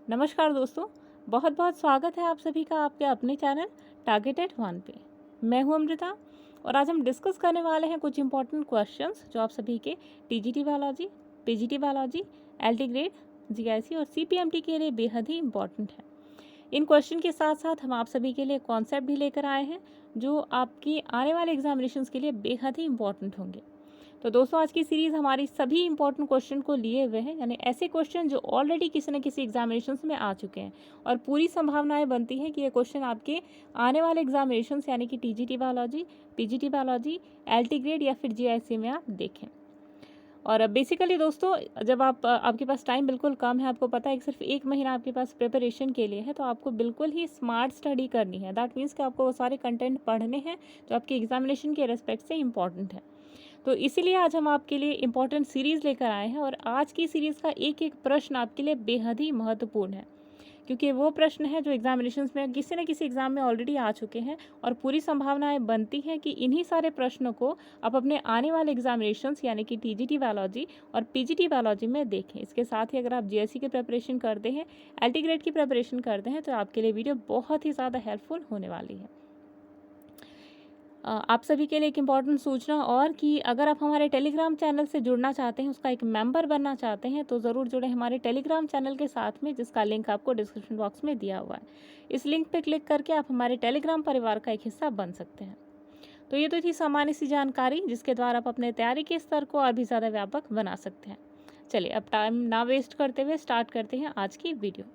नमस्कार दोस्तों, बहुत बहुत स्वागत है आप सभी का आपके अपने चैनल टारगेटेड वन पे। मैं हूं अमृता और आज हम डिस्कस करने वाले हैं कुछ इंपॉर्टेंट क्वेश्चंस जो आप सभी के TGT biology, PGT biology, LT grade, GIC और सीपीएमटी के लिए बेहद ही इंपॉर्टेंट है। इन क्वेश्चन के साथ साथ हम आप सभी के लिए कॉन्सेप्ट भी लेकर आए हैं जो आपकी आने वाले एग्जामिनेशंस के लिए बेहद ही इंपॉर्टेंट होंगे। तो दोस्तों, आज की सीरीज़ हमारी सभी इंपॉर्टेंट क्वेश्चन को लिए हुए हैं, यानी ऐसे क्वेश्चन जो ऑलरेडी किसी न किसी एग्जामिनेशंस में आ चुके हैं और पूरी संभावनाएं बनती हैं कि ये क्वेश्चन आपके आने वाले एग्जामिनेशंस यानी कि TGT biology, PGT biology, LT grade या फिर जीआईसी में आप देखें। और बेसिकली दोस्तों, जब आपके पास टाइम बिल्कुल कम है, आपको पता है कि सिर्फ 1 महीना आपके पास प्रिपरेशन के लिए है, तो आपको बिल्कुल ही स्मार्ट स्टडी करनी है। दैट मीन्स कि आपको वो सारे कंटेंट पढ़ने हैं जो आपके एग्जामिनेशन के रेस्पेक्ट से इंपॉर्टेंट है। तो इसीलिए आज हम आपके लिए इम्पॉर्टेंट सीरीज़ लेकर आए हैं और आज की सीरीज़ का एक एक प्रश्न आपके लिए बेहद ही महत्वपूर्ण है, क्योंकि वो प्रश्न है जो एग्जामिनेशंस में किसी न किसी एग्ज़ाम में ऑलरेडी आ चुके हैं और पूरी संभावनाएं बनती हैं कि इन्हीं सारे प्रश्नों को आप अपने आने वाले एग्जामिनेशंस यानी कि टीजीटी बायोलॉजी और पीजीटी बायोलॉजी में देखें। इसके साथ ही अगर आप जीएससी की प्रिपरेशन करते हैं, एलटी ग्रेड की प्रिपरेशन करते हैं, तो आपके लिए वीडियो बहुत ही ज़्यादा हेल्पफुल होने वाली है। आप सभी के लिए एक इम्पॉर्टेंट सूचना और कि अगर आप हमारे टेलीग्राम चैनल से जुड़ना चाहते हैं, उसका एक मेंबर बनना चाहते हैं, तो ज़रूर जुड़ें हमारे टेलीग्राम चैनल के साथ में, जिसका लिंक आपको डिस्क्रिप्शन बॉक्स में दिया हुआ है। इस लिंक पे क्लिक करके आप हमारे टेलीग्राम परिवार का एक हिस्सा बन सकते हैं। तो ये तो थी सामान्य सी जानकारी जिसके द्वारा आप अपने तैयारी के स्तर को और भी ज़्यादा व्यापक बना सकते हैं। चलिए, अब टाइम ना वेस्ट करते हुए स्टार्ट करते हैं आज की वीडियो।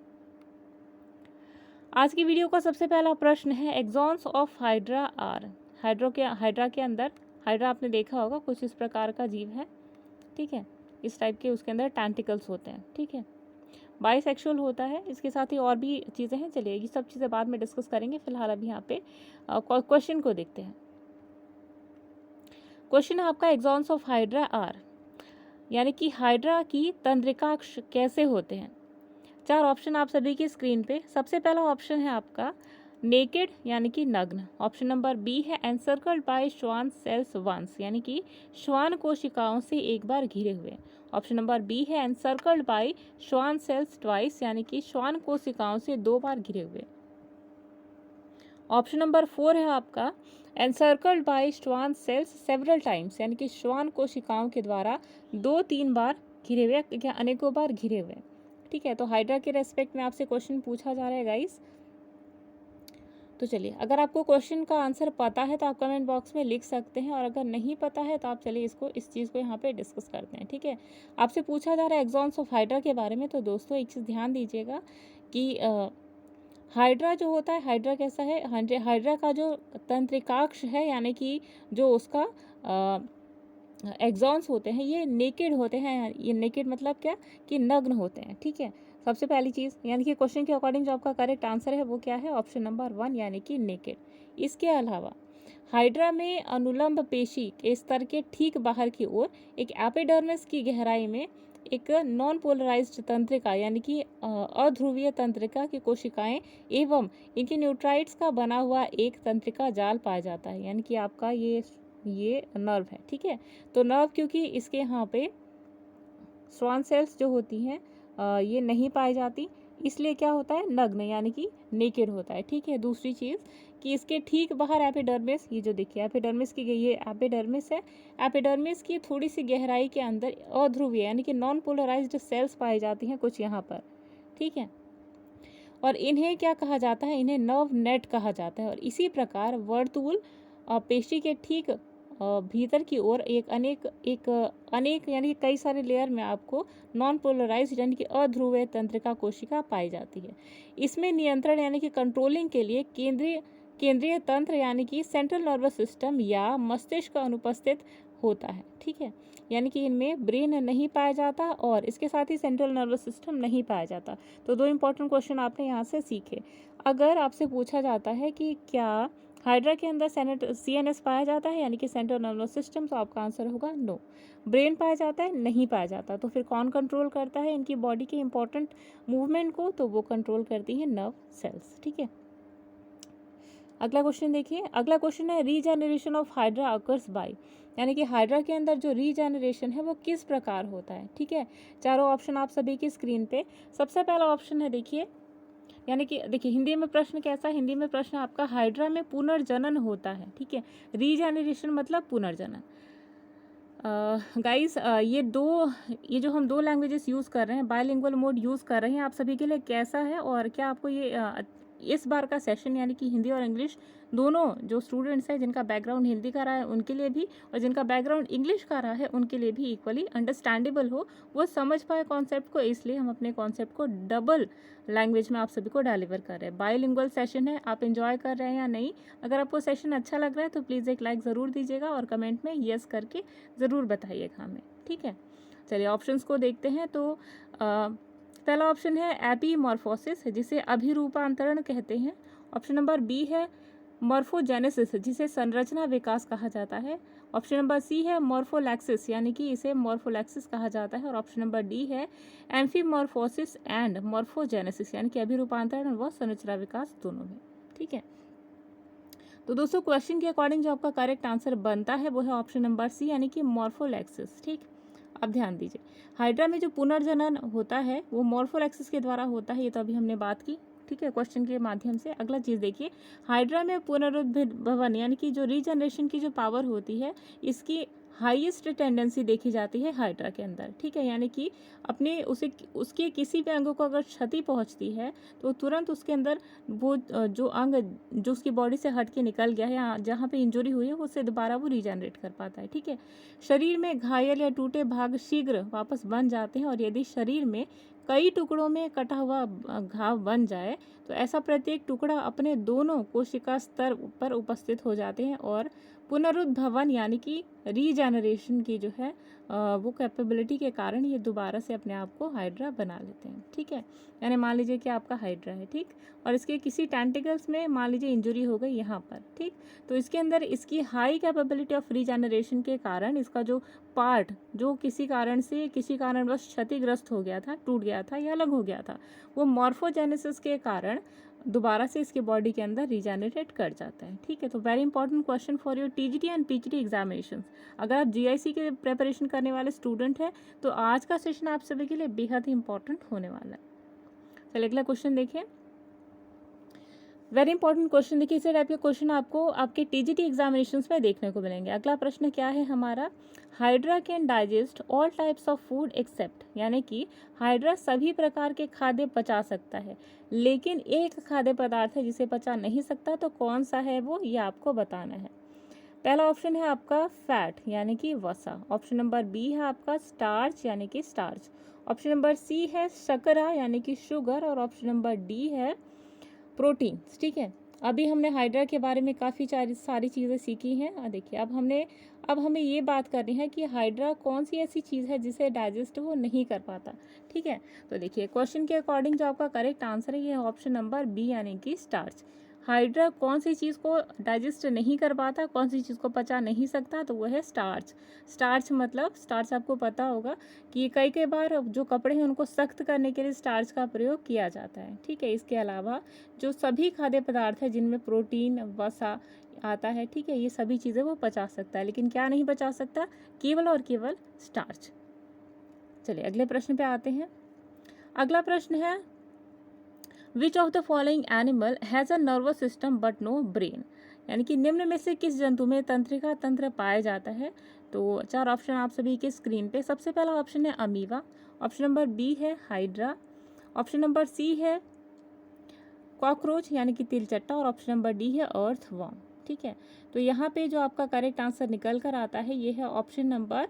आज की वीडियो का सबसे पहला प्रश्न है, axons of hydra are. Hydra के अंदर, हाइड्रा आपने देखा होगा कुछ इस प्रकार का जीव है, ठीक है। इस टाइप के उसके अंदर टेंटिकल्स होते हैं, ठीक है। बाइसेक्सुअल होता है, इसके साथ ही और भी चीज़ें हैं। चलिए, ये सब चीज़ें बाद में डिस्कस करेंगे, फिलहाल अभी यहाँ पे क्वेश्चन को देखते हैं। क्वेश्चन है आपका, एक्सॉन्स ऑफ हाइड्रा आर, यानी कि हाइड्रा की तंत्रिकाक्ष कैसे होते हैं। 4 ऑप्शन आप सभी की स्क्रीन पे। सबसे पहला ऑप्शन है आपका नेकेड, यानी कि नग्न। ऑप्शन नंबर बी है encircled by Schwann cells once, यानी कि श्वान कोशिकाओं से एक बार घिरे हुए। ऑप्शन नंबर बी है encircled by Schwann cells twice, यानी कि श्वान कोशिकाओं से 2 बार घिरे हुए। ऑप्शन नंबर 4 है आपका encircled by Schwann cells several times, यानी कि श्वान कोशिकाओं के द्वारा 2-3 बार घिरे हुए या अनेकों बार घिरे हुए, ठीक है। तो हाइड्रा के रेस्पेक्ट में आपसे क्वेश्चन पूछा जा रहा है गाइस। तो चलिए, अगर आपको क्वेश्चन का आंसर पता है तो आप कमेंट बॉक्स में लिख सकते हैं, और अगर नहीं पता है तो आप चलिए इस चीज़ को यहाँ पे डिस्कस करते हैं, ठीक है। आपसे पूछा जा रहा है एक्सॉन्स ऑफ हाइड्रा के बारे में। तो दोस्तों, एक चीज़ ध्यान दीजिएगा कि हाइड्रा जो होता है, हाइड्रा कैसा है, हाइड्रा का जो तंत्रिकाक्ष है, यानी कि जो उसका एक्सॉन्स होते हैं, ये नेकेड होते हैं। ये नेकेड मतलब क्या, कि नग्न होते हैं, ठीक है। सबसे पहली चीज़, यानी कि क्वेश्चन के अकॉर्डिंग जो आपका करेक्ट आंसर है वो क्या है, ऑप्शन नंबर 1, यानी कि नेकेड। इसके अलावा हाइड्रा में अनुलंब पेशी के स्तर के ठीक बाहर की ओर एक एपिडर्मिस की गहराई में एक नॉन पोलराइज्ड तंत्रिका, यानी कि अध्रुवीय तंत्रिका की कोशिकाएं एवं इनके न्यूट्राइट्स का बना हुआ एक तंत्रिका जाल पाया जाता है, यानी कि आपका ये नर्व है, ठीक है। तो नर्व, क्योंकि इसके यहाँ पे स्वान सेल्स जो होती हैं ये नहीं पाई जाती, इसलिए क्या होता है, नग्न, यानी कि नेकेड होता है, ठीक है। दूसरी चीज़ कि इसके ठीक बाहर एपिडर्मिस, ये जो देखिए एपिडर्मिस की, ये एपिडर्मिस है, एपिडर्मिस की थोड़ी सी गहराई के अंदर अध्रुवीय यानी कि नॉन पोलराइज्ड सेल्स पाई जाती हैं कुछ यहाँ पर, ठीक है। और इन्हें क्या कहा जाता है, इन्हें नर्व नेट कहा जाता है। और इसी प्रकार वर्तुल पेशी के ठीक भीतर की ओर एक अनेक यानी कई सारे लेयर में आपको नॉन पोलराइज्ड यानी कि अध्रुवीय तंत्रिका कोशिका पाई जाती है। इसमें नियंत्रण यानी कि कंट्रोलिंग के लिए केंद्रीय तंत्र यानी कि सेंट्रल नर्वस सिस्टम या मस्तिष्क अनुपस्थित होता है, ठीक है। यानी कि इनमें ब्रेन नहीं पाया जाता और इसके साथ ही सेंट्रल नर्वस सिस्टम नहीं पाया जाता। तो 2 इंपॉर्टेंट क्वेश्चन आपने यहाँ से सीखे। अगर आपसे पूछा जाता है कि क्या हाइड्रा के अंदर CNS पाया जाता है, यानी कि सेंट्रल नर्वस सिस्टम, तो आपका आंसर होगा नो। ब्रेन पाया जाता है, नहीं पाया जाता। तो फिर कौन कंट्रोल करता है इनकी बॉडी के इंपॉर्टेंट मूवमेंट को, तो वो कंट्रोल करती है नर्व सेल्स, ठीक है। अगला क्वेश्चन देखिए, अगला क्वेश्चन है regeneration of hydra occurs by, यानी कि हाइड्रा के अंदर जो रीजेनरेशन है वो किस प्रकार होता है। ठीक है, चारों ऑप्शन आप सभी की स्क्रीन पे। सबसे पहला ऑप्शन है देखिए, यानी कि देखिए हिंदी में प्रश्न कैसा है, हिंदी में प्रश्न आपका हाइड्रा में पुनर्जनन होता है। ठीक है, रीजेनरेशन मतलब पुनर्जनन। गाइस ये जो हम दो लैंग्वेजेस यूज़ कर रहे हैं, बायलिंगुअल मोड यूज़ कर रहे हैं, आप सभी के लिए कैसा है और क्या आपको ये इस बार का सेशन यानी कि हिंदी और इंग्लिश दोनों जो स्टूडेंट्स हैं जिनका बैकग्राउंड हिंदी का रहा है उनके लिए भी और जिनका बैकग्राउंड इंग्लिश का रहा है उनके लिए भी इक्वली अंडरस्टैंडेबल हो, वो समझ पाए कॉन्सेप्ट को, इसलिए हम अपने कॉन्सेप्ट को डबल लैंग्वेज में आप सभी को डिलीवर कर रहे हैं। बायलिंगुअल सेशन है, आप एंजॉय कर रहे हैं या नहीं। अगर आपको सेशन अच्छा लग रहा है तो प्लीज़ एक लाइक ज़रूर दीजिएगा और कमेंट में येस करके ज़रूर बताइएगा हमें। ठीक है, चलिए ऑप्शंस को देखते हैं। तो पहला ऑप्शन है एपीमॉर्फोसिस, जिसे अभिरूपांतरण कहते हैं। ऑप्शन नंबर बी है मॉर्फोजेनेसिस, जिसे संरचना विकास कहा जाता है। ऑप्शन नंबर सी है मॉर्फोलैक्सिस, यानी कि इसे मॉर्फोलैक्सिस कहा जाता है। और ऑप्शन नंबर डी है एम्फीमॉर्फोसिस एंड मॉर्फोजेनेसिस, यानी कि अभिरूपांतरण व संरचना विकास दोनों में। ठीक है, तो दोस्तों क्वेश्चन के अकॉर्डिंग जो आपका करेक्ट आंसर बनता है वो है ऑप्शन नंबर सी, यानी कि मॉर्फोलैक्सिस। ठीक, अब ध्यान दीजिए, हाइड्रा में जो पुनर्जनन होता है वो मॉर्फोलैक्सिस के द्वारा होता है, ये तो अभी हमने बात की। ठीक है, क्वेश्चन के माध्यम से। अगला चीज़ देखिए, हाइड्रा में पुनरुद्भवन यानी कि जो रीजनरेशन की जो पावर होती है, इसकी हाईएस्ट टेंडेंसी देखी जाती है हाइड्रा के अंदर। ठीक है, यानी कि अपने उसके किसी भी अंग को अगर क्षति पहुंचती है तो तुरंत उसके अंदर वो जो अंग जो उसकी बॉडी से हट के निकल गया है या जहाँ पे इंजरी हुई है उससे दोबारा वो रीजनरेट कर पाता है। ठीक है, शरीर में घायल या टूटे भाग शीघ्र वापस बन जाते हैं और यदि शरीर में कई टुकड़ों में कटा हुआ घाव बन जाए तो ऐसा प्रत्येक टुकड़ा अपने दोनों कोशिका स्तर पर उपस्थित हो जाते हैं और पुनरुद्भवन यानी कि रीजेनरेशन की जो है वो कैपेबिलिटी के कारण ये दोबारा से अपने आप को हाइड्रा बना लेते हैं। ठीक है, यानी मान लीजिए कि आपका हाइड्रा है, ठीक, और इसके किसी टेंटिकल्स में मान लीजिए इंजरी हो गई यहाँ पर, ठीक, तो इसके अंदर इसकी हाई कैपेबिलिटी ऑफ रीजेनरेशन के कारण इसका जो पार्ट जो किसी कारणवश क्षतिग्रस्त हो गया था, टूट गया था या अलग हो गया था, वो मॉर्फोजेनेसिस के कारण दोबारा से इसके बॉडी के अंदर रीजेनरेट कर जाता है। ठीक है, तो very important question for your TGT and PGT examinations. अगर आप जीआईसी के प्रिपरेशन करने वाले स्टूडेंट हैं तो आज का सेशन आप सभी के लिए बेहद ही इंपॉर्टेंट होने वाला है। चलिए अगला क्वेश्चन देखिए, वेरी इंपॉर्टेंट क्वेश्चन देखिए, इसी टाइप के क्वेश्चन आपको आपके टीजीटी एग्जामिनेशंस में देखने को मिलेंगे। अगला प्रश्न क्या है हमारा, hydra can digest all types of food except, यानी कि हाइड्रा सभी प्रकार के खाद्य पचा सकता है लेकिन एक खाद्य पदार्थ है जिसे पचा नहीं सकता, तो कौन सा है वो, ये आपको बताना है। पहला ऑप्शन है आपका फैट यानी कि वसा। ऑप्शन नंबर बी है आपका स्टार्च यानी कि स्टार्च। ऑप्शन नंबर सी है शर्करा यानी कि शुगर। और ऑप्शन नंबर डी है प्रोटीन्स। ठीक है, अभी हमने हाइड्रा के बारे में काफ़ी सारी चीज़ें सीखी हैं। देखिए अब हमें ये बात करनी है कि हाइड्रा कौन सी ऐसी चीज़ है जिसे डाइजेस्ट वो नहीं कर पाता। ठीक है, तो देखिए क्वेश्चन के अकॉर्डिंग जो आपका करेक्ट आंसर है ये है ऑप्शन नंबर बी यानी कि स्टार्च। हाइड्रा कौन सी चीज़ को डाइजेस्ट नहीं कर पाता, कौन सी चीज़ को पचा नहीं सकता, तो वह है स्टार्च। स्टार्च मतलब स्टार्च आपको पता होगा कि कई बार जो कपड़े हैं उनको सख्त करने के लिए स्टार्च का प्रयोग किया जाता है। ठीक है, इसके अलावा जो सभी खाद्य पदार्थ है जिनमें प्रोटीन वसा आता है, ठीक है, ये सभी चीज़ें वो पचा सकता है, लेकिन क्या नहीं पचा सकता, केवल और केवल स्टार्च। चलिए अगले प्रश्न पे आते हैं। अगला प्रश्न है which of the following animal has a nervous system but no brain, यानी कि निम्न में से किस जंतु में तंत्रिका तंत्र पाया जाता है। तो चार ऑप्शन आप सभी के स्क्रीन पे। सबसे पहला ऑप्शन है अमीबा, ऑप्शन नंबर बी है हाइड्रा, ऑप्शन नंबर सी है कॉकरोच यानी कि तिलचट्टा, और ऑप्शन नंबर डी है अर्थवर्म। ठीक है, तो यहाँ पे जो आपका करेक्ट आंसर निकल कर आता है ये है ऑप्शन नंबर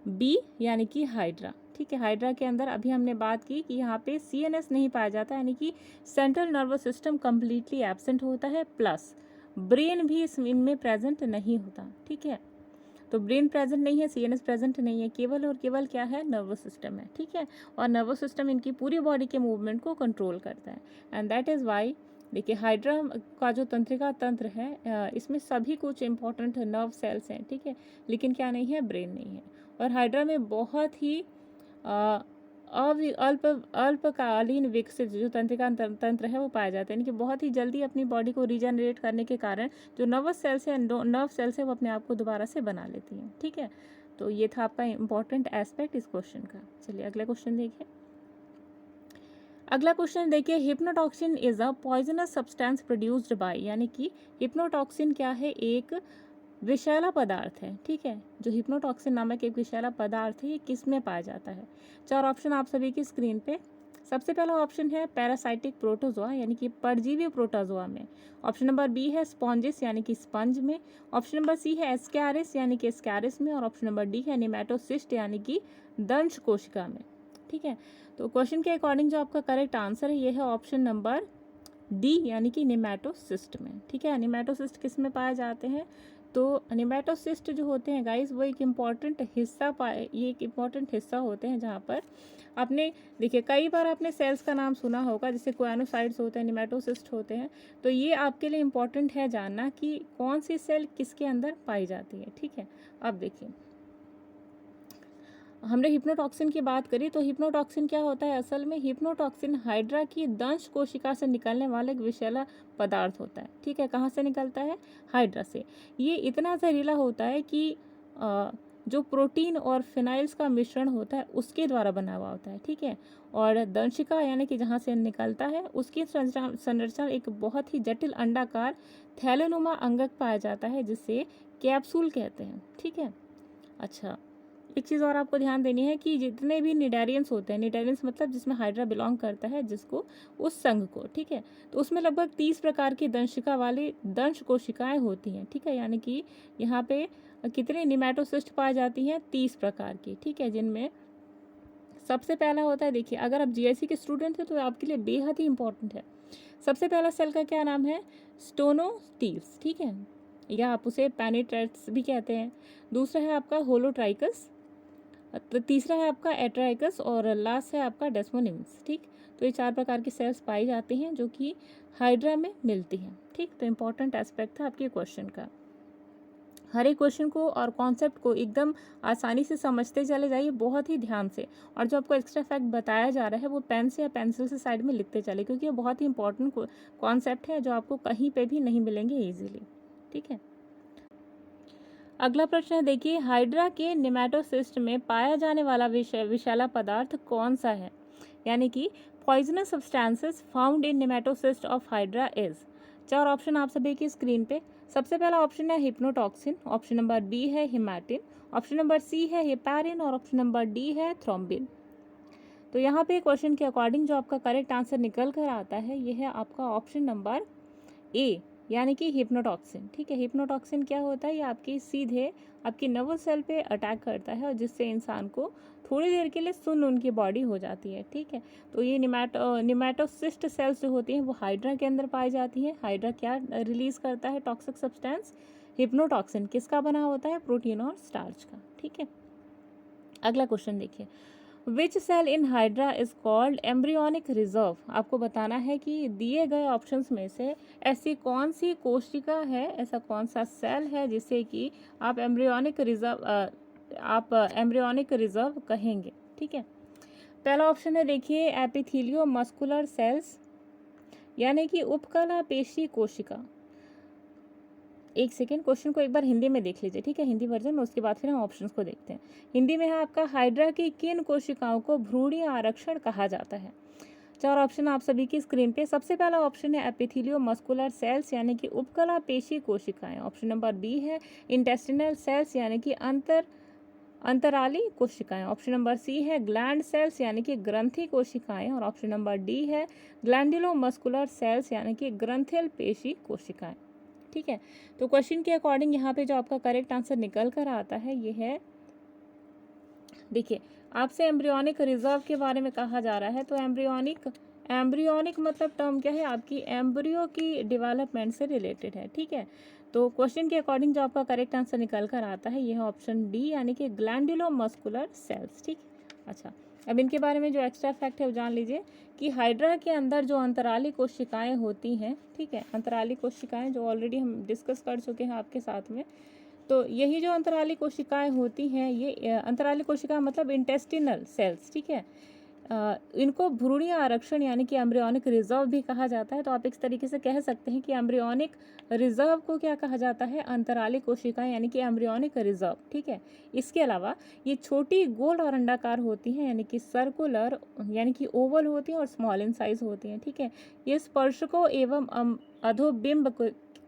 बी यानी कि हाइड्रा। ठीक है, हाइड्रा के अंदर अभी हमने बात की कि यहाँ पे सीएनएस नहीं पाया जाता, यानी कि central nervous system completely absent होता है, प्लस ब्रेन भी इनमें प्रेजेंट नहीं होता। ठीक है, तो ब्रेन प्रेजेंट नहीं है, सीएनएस प्रेजेंट नहीं है, केवल और केवल क्या है, नर्वस सिस्टम है। ठीक है, और नर्वस सिस्टम इनकी पूरी बॉडी के मूवमेंट को कंट्रोल करता है, एंड दैट इज़ वाई देखिए हाइड्रा का जो तंत्रिका तंत्र है इसमें सभी कुछ इंपॉर्टेंट नर्व सेल्स हैं। ठीक है, लेकिन क्या नहीं है, ब्रेन नहीं है। और हाइड्रा में बहुत ही अल्प अल्पकालीन विकसित जो तंत्रिका तंत्र है वो पाया जाता है, यानी कि बहुत ही जल्दी अपनी बॉडी को रीजनरेट करने के कारण जो नर्वस सेल्स है, नर्व सेल्स है, वो अपने आप को दोबारा से बना लेती हैं। ठीक है, तो ये था आपका इंपॉर्टेंट एस्पेक्ट इस क्वेश्चन का। चलिए अगला क्वेश्चन देखिए। अगला क्वेश्चन देखिए, hypnotoxin is a poisonous substance produced by, यानी कि हिप्नोटॉक्सिन क्या है, एक विषैला पदार्थ है। ठीक है, जो हिप्नोटॉक्सिन नामक एक विषैला पदार्थ है, ये किस में पाया जाता है? 4 ऑप्शन आप सभी की स्क्रीन पे। सबसे पहला ऑप्शन है पैरासाइटिक प्रोटोजोआ, यानी कि परजीवी प्रोटोजोआ में। ऑप्शन नंबर बी है स्पॉन्जिस, यानी कि स्पंज में। ऑप्शन नंबर सी है एस्कैरिस, यानी कि एस्कैरिस में। और ऑप्शन नंबर डी है निमेटोसिस्ट, यानी कि दंश कोशिका में। ठीक है, तो क्वेश्चन के अकॉर्डिंग जो आपका करेक्ट आंसर है ये है ऑप्शन नंबर डी, यानी कि निमेटोसिस्ट में। ठीक है, निमेटोसिस्ट किस में पाए जाते हैं? तो निमेटोसिस्ट जो होते हैं गाइस, वो एक इम्पॉर्टेंट हिस्सा ये एक इम्पॉर्टेंट हिस्सा होते हैं जहाँ पर आपने देखिए कई बार आपने सेल्स का नाम सुना होगा, जैसे कोएनोसाइट्स होते हैं, निमेटोसिस्ट होते हैं। तो ये आपके लिए इम्पॉर्टेंट है जानना कि कौन सी सेल किसके अंदर पाई जाती है। ठीक है, अब देखिए हमने हिप्नोटॉक्सिन की बात करी, तो हिप्नोटॉक्सिन क्या होता है? असल में हिप्नोटॉक्सिन हाइड्रा की दंश कोशिका से निकलने वाला एक विषैला पदार्थ होता है। ठीक है, कहाँ से निकलता है? हाइड्रा से। ये इतना जहरीला होता है कि जो प्रोटीन और फिनाइल्स का मिश्रण होता है उसके द्वारा बना हुआ होता है। ठीक है, और दंशिका यानी कि जहाँ से निकलता है उसकी संरचना एक बहुत ही जटिल अंडाकार थैलेनुमा अंगक पाया जाता है, जिसे कैप्सूल कहते हैं। ठीक है, अच्छा एक चीज़ और आपको ध्यान देनी है कि जितने भी निडारियंस होते हैं, निडारियंस मतलब जिसमें हाइड्रा बिलोंग करता है, जिसको उस संघ को, ठीक है, तो उसमें लगभग 30 प्रकार की दंशिका वाली दंश कोशिकाएं होती हैं। ठीक है, यानी कि यहाँ पे कितने निमेटोसिस्ट पाई जाती हैं? 30 प्रकार की। ठीक है, जिनमें सबसे पहला होता है, देखिए अगर आप जीआईसी के स्टूडेंट हैं तो आपके लिए बेहद ही इंपॉर्टेंट है। सबसे पहला सेल का क्या नाम है? स्टोनोस्टील्स। ठीक है, या आप उसे पेनिट्रेट्स भी कहते हैं। दूसरा है आपका होलोट्राइकस, तो तीसरा है आपका एट्राइकस, और लास्ट है आपका डेस्मोनिम्स। ठीक, तो ये 4 प्रकार की सेल्स पाई जाती हैं जो कि हाइड्रा में मिलती हैं। ठीक, तो इम्पॉर्टेंट एस्पेक्ट था आपके क्वेश्चन का। हर एक क्वेश्चन को और कॉन्सेप्ट को एकदम आसानी से समझते चले जाइए, बहुत ही ध्यान से। और जो आपको एक्स्ट्रा फैक्ट बताया जा रहा है वो पेन से या पेंसिल से साइड में लिखते चले, क्योंकि ये बहुत ही इंपॉर्टेंट कॉन्सेप्ट है जो आपको कहीं पे भी नहीं मिलेंगे ईजिली। ठीक है, अगला प्रश्न है, देखिए हाइड्रा के निमेटोसिस्ट में पाया जाने वाला विषैला पदार्थ कौन सा है? यानी कि poisonous substances found in nematocyst of hydra is. 4 option आप सभी की स्क्रीन पे। सबसे पहला ऑप्शन है हिप्नोटॉक्सिन, ऑप्शन नंबर बी है हिमैटिन, ऑप्शन नंबर सी है हेपारिन, और ऑप्शन नंबर डी है थ्रोम्बिन। तो यहाँ पे क्वेश्चन के अकॉर्डिंग जो आपका करेक्ट आंसर निकल कर आता है ये है आपका ऑप्शन नंबर ए, यानी कि हिप्नोटॉक्सिन। ठीक है, हिप्नोटॉक्सिन क्या होता है? ये आपकी सीधे आपकी नर्वस सेल पे अटैक करता है और जिससे इंसान को थोड़ी देर के लिए सुन्न उनकी बॉडी हो जाती है। ठीक है, तो ये निमेटोसिस्ट सेल्स जो होती हैं वो हाइड्रा के अंदर पाई जाती हैं। हाइड्रा क्या रिलीज करता है? Toxic substance hypnotoxin. किसका बना होता है? प्रोटीन और स्टार्च का। ठीक है, अगला क्वेश्चन देखिए, which cell in hydra is called embryonic reserve. आपको बताना है कि दिए गए ऑप्शंस में से ऐसी कौन सी कोशिका है, ऐसा कौन सा सेल है जिसे कि आप एम्ब्रियोनिक रिजर्व कहेंगे। ठीक है, पहला ऑप्शन है देखिए एपिथेलियो मस्कुलर सेल्स, यानी कि उपकला पेशी कोशिका। एक सेकेंड, क्वेश्चन को एक बार हिंदी में देख लीजिए। ठीक है, हिंदी वर्जन में, उसके बाद फिर हम ऑप्शंस को देखते हैं। हिंदी में है आपका हाइड्रा की किन कोशिकाओं को भ्रूणीय आरक्षण कहा जाता है? 4 ऑप्शन आप सभी की स्क्रीन पे। सबसे पहला ऑप्शन है एपिथेलियो मस्कुलर सेल्स, यानी कि उपकला पेशी कोशिकाएं। ऑप्शन नंबर बी है इंटेस्टिनल सेल्स, यानी कि अंतराली कोशिकाएं। ऑप्शन नंबर सी है ग्लैंड सेल्स, यानी कि ग्रंथि कोशिकाएं। और ऑप्शन नंबर डी है ग्लैंडुलो मस्कुलर सेल्स, यानी कि ग्रंथिल पेशी कोशिकाएं। ठीक है, तो क्वेश्चन के अकॉर्डिंग यहाँ पे जो आपका करेक्ट आंसर निकल कर आता है ये है, देखिए आपसे एम्ब्रियोनिक रिजर्व के बारे में कहा जा रहा है। तो एम्ब्रियोनिक मतलब टर्म क्या है? आपकी एम्ब्रियो की डेवलपमेंट से रिलेटेड है। ठीक है, तो क्वेश्चन के अकॉर्डिंग जो आपका करेक्ट आंसर निकल कर आता है ये है ऑप्शन डी, यानी कि ग्लैंडुलो मस्कुलर सेल्स। ठीक, अच्छा अब इनके बारे में जो एक्स्ट्रा फैक्ट है वो जान लीजिए कि हाइड्रा के अंदर जो अंतराली कोशिकाएं होती हैं, ठीक है, अंतराली कोशिकाएं जो ऑलरेडी हम डिस्कस कर चुके हैं आपके साथ में, तो यही जो अंतराली कोशिकाएं होती हैं, ये अंतराली कोशिका मतलब इंटेस्टिनल सेल्स, ठीक है, इनको भ्रूणीय आरक्षण यानी कि एम्ब्रियोनिक रिजर्व भी कहा जाता है। तो आप इस तरीके से कह सकते हैं कि एम्ब्रियोनिक रिजर्व को क्या कहा जाता है, अंतराली कोशिकाएं यानी कि एम्ब्रियोनिक रिजर्व। ठीक है, इसके अलावा ये छोटी गोल और अंडाकार होती हैं यानी कि सर्कुलर यानी कि ओवल होती हैं और स्मॉल इन साइज होती हैं। ठीक है, ये स्पर्शकों एवं अधोबिंब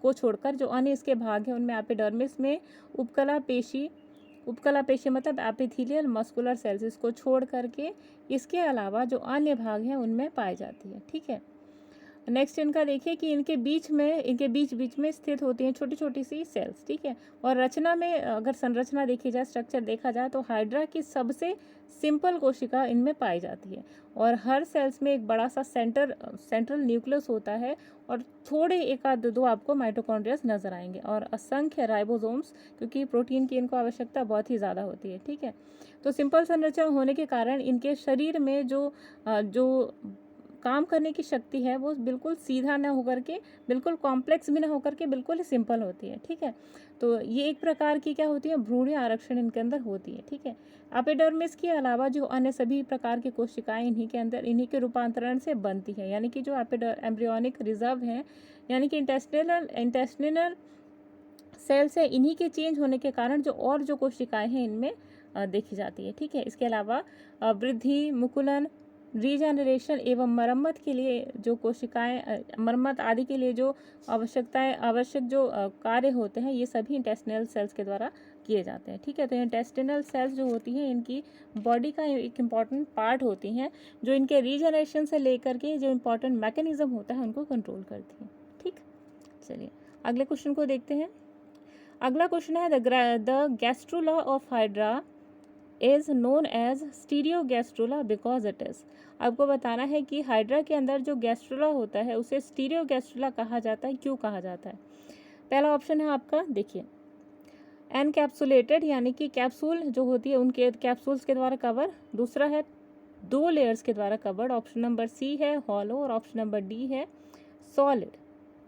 को छोड़कर जो अन्य इसके भाग हैं उनमें एपिडर्मिस में उपकला पेशी मतलब एपिथेलियल मस्कुलर सेल्स, इसको छोड़ करके इसके अलावा जो अन्य भाग हैं उनमें पाई जाती है। ठीक है, नेक्स्ट इनका देखिए कि इनके बीच में स्थित होती हैं छोटी छोटी सी सेल्स। ठीक है, और रचना में अगर संरचना देखी जाए, स्ट्रक्चर देखा जाए तो हाइड्रा की सबसे सिंपल कोशिका इनमें पाई जाती है और हर सेल्स में एक बड़ा सा सेंट्रल न्यूक्लियस होता है और थोड़े एक आध दो आपको माइटोकॉन्ड्रियास नजर आएंगे और असंख्य राइबोसोम्स, क्योंकि प्रोटीन की इनको आवश्यकता बहुत ही ज़्यादा होती है। ठीक है, तो सिंपल संरचना होने के कारण इनके शरीर में जो काम करने की शक्ति है वो बिल्कुल सीधा ना होकर के, बिल्कुल कॉम्प्लेक्स भी ना होकर के, बिल्कुल ही सिंपल होती है। ठीक है, तो ये एक प्रकार की क्या होती है, भ्रूणीय आरक्षण इनके अंदर होती है। ठीक है, एपिडर्मिस के अलावा जो अन्य सभी प्रकार की कोशिकाएं इन्हीं के रूपांतरण से बनती है, यानी कि जो एम्ब्रियोनिक रिजर्व हैं यानी कि इंटेस्टिनल सेल्स है, इन्हीं के चेंज होने के कारण जो कोशिकाएं हैं इनमें देखी जाती है। ठीक है, इसके अलावा वृद्धि, मुकुलन, रीजनरेशन एवं मरम्मत के लिए जो कोशिकाएं मरम्मत आदि के लिए जो आवश्यक जो कार्य होते हैं ये सभी इंटेस्टिनल सेल्स के द्वारा किए जाते हैं। ठीक है, तो इंटेस्टिनल सेल्स जो होती हैं इनकी बॉडी का एक इम्पॉर्टेंट पार्ट होती हैं जो इनके रीजनरेशन से लेकर के जो इम्पॉर्टेंट मैकेनिज्म होता है उनको कंट्रोल करती हैं। ठीक, चलिए अगले क्वेश्चन को देखते हैं। अगला क्वेश्चन है the gastrula of hydra is known as stereogastrula because it is. आपको बताना है कि हाइड्रा के अंदर जो गैस्ट्रुला होता है उसे स्टीरियोगैस्ट्रुला कहा जाता है, क्यों कहा जाता है। पहला ऑप्शन है आपका, देखिए एनकैप्सुलेटेड यानी कि कैप्सूल जो होती है उनके कैप्सूल्स के द्वारा कवर। दूसरा है 2 लेयर्स के द्वारा कवर्ड। ऑप्शन नंबर सी है हॉलो और ऑप्शन नंबर डी है सॉलिड।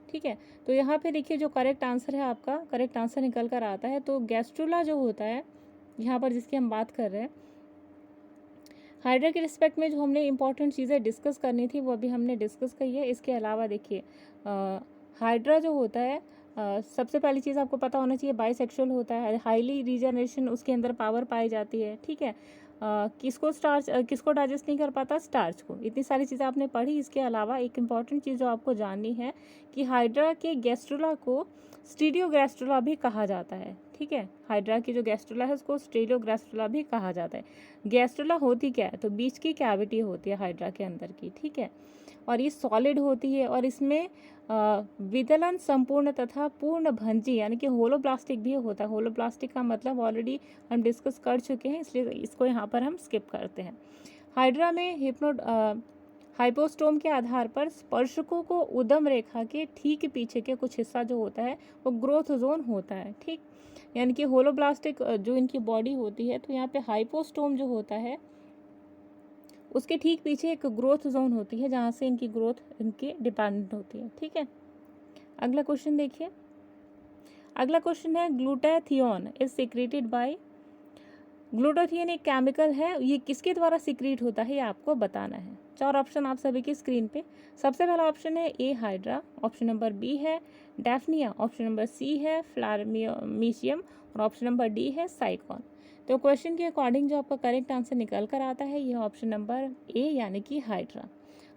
ठीक है, तो यहाँ पे देखिए जो करेक्ट आंसर है आपका, करेक्ट आंसर निकल कर आता है। तो गैस्ट्रुला जो होता है यहाँ पर जिसकी हम बात कर रहे हैं, हाइड्रा के रिस्पेक्ट में जो हमने इंपॉर्टेंट चीज़ें डिस्कस करनी थी वो अभी हमने डिस्कस की है। इसके अलावा देखिए हाइड्रा जो होता है सबसे पहली चीज़ आपको पता होना चाहिए बाइसेक्सुअल होता है, हाईली रीजनरेशन उसके अंदर पावर पाई जाती है। ठीक है, किसको डाइजेस्ट नहीं कर पाता, स्टार्च को। इतनी सारी चीज़ें आपने पढ़ी। इसके अलावा एक इम्पॉर्टेंट चीज़ जो आपको जाननी है कि हाइड्रा के गैस्ट्रुला को स्टीरियोगैस्ट्रुला भी कहा जाता है। ठीक है, हाइड्रा की जो गैस्ट्रुला है उसको स्टीरियोगैस्ट्रुला भी कहा जाता है। गैस्ट्रुला होती क्या है, तो बीच की कैविटी होती है हाइड्रा के अंदर की। ठीक है, और ये सॉलिड होती है और इसमें विदलन संपूर्ण तथा पूर्ण भंजी यानी कि होलोब्लास्टिक भी होता है। होलोब्लास्टिक का मतलब ऑलरेडी हम डिस्कस कर चुके हैं, इसलिए इसको यहाँ पर हम स्किप करते हैं। हाइड्रा में हाइपोस्टोम के आधार पर स्पर्शकों को उदम रेखा के ठीक पीछे के कुछ हिस्सा जो होता है वो ग्रोथ जोन होता है। ठीक, यानी कि होलोब्लास्टिक जो इनकी बॉडी होती है, तो यहाँ पे हाइपोस्टोम जो होता है उसके ठीक पीछे एक ग्रोथ जोन होती है जहाँ से इनकी ग्रोथ इनकी डिपेंडेंट होती है। ठीक है, अगला क्वेश्चन देखिए। अगला क्वेश्चन है glutathione is secreted by. Glutathione एक केमिकल है, ये किसके द्वारा सिक्रीट होता है ये आपको बताना है। 4 ऑप्शन आप सभी की स्क्रीन पे। सबसे पहला ऑप्शन है A hydra, option number B है डैफनिया, ऑप्शन नंबर सी है फ्लारमीशियम और ऑप्शन नंबर डी है साइकॉन। तो क्वेश्चन के अकॉर्डिंग जो आपका करेक्ट आंसर निकल कर आता है ये ऑप्शन नंबर ए यानी कि हाइड्रा।